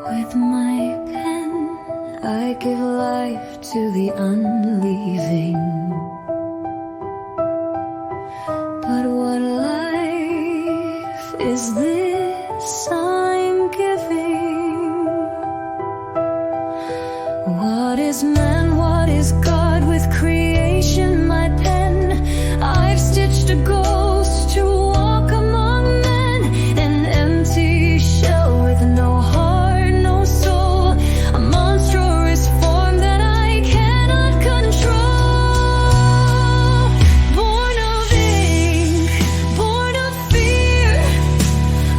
With my pen, I give life to the unleaving. But what life is this I'm giving? What is man, what is God? With creation, my pen, I've stitched a ghost to walk among men. An empty shell with no heart, no soul, a monstrous form that I cannot control. Born of ink, born of fear,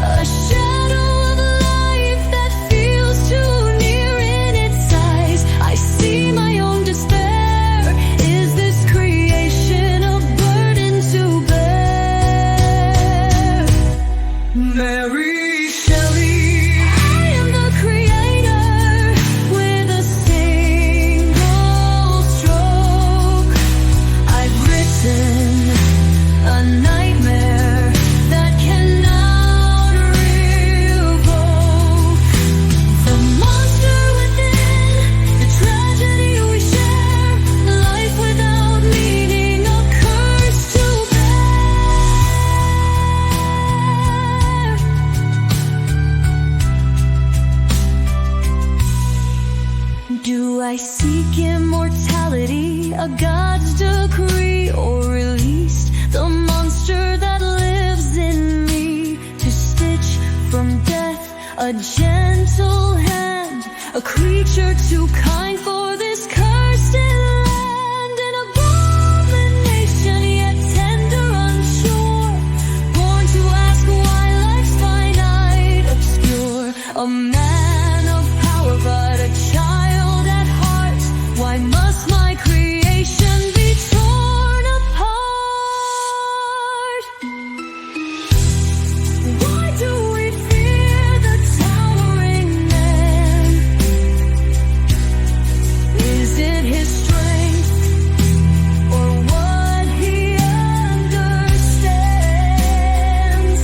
a shadow of life that feels too near in its size. I see my own despair. Is this creation a burden to bear? Mary Shelley, I am the creator with a single stroke. I've written a nightmare that cannot revoke. The monster within, the tragedy we share, life without meaning, a curse to bear. Do I seek immortality, a God's decree, or release the monster that lives in me? To stitch from death a gentle hand, a creature too kind for this cursed land. An abomination yet tender, unsure, born to ask why life's finite, obscure. A man of power but a child at heart. Why must my creation be torn apart? Why do we fear the towering man? Is it his strength or what he understands?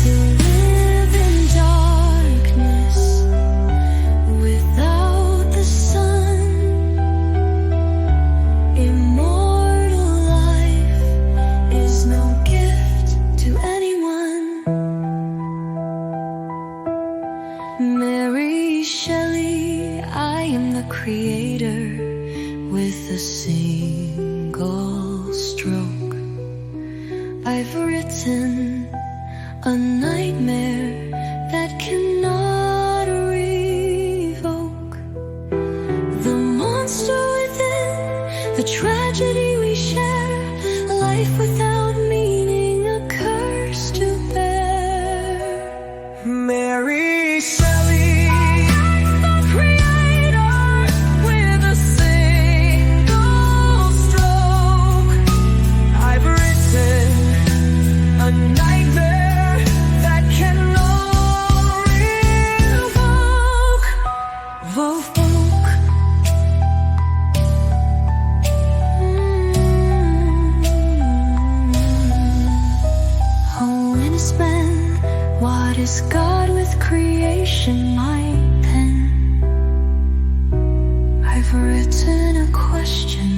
To live in darkness without the sun. Immortal life is no gift to anyone. Mary Shelley, I am the creator with a single stroke. I've written a nightmare that cannot revoke. The monster within, the tragedy we share, life without meaning, a curse to bear. Mary Shelley, the creator with a single stroke. I've written a nightmare that cannot revoke. Oh, when it's been, what is God with creation, my pen? I've written a question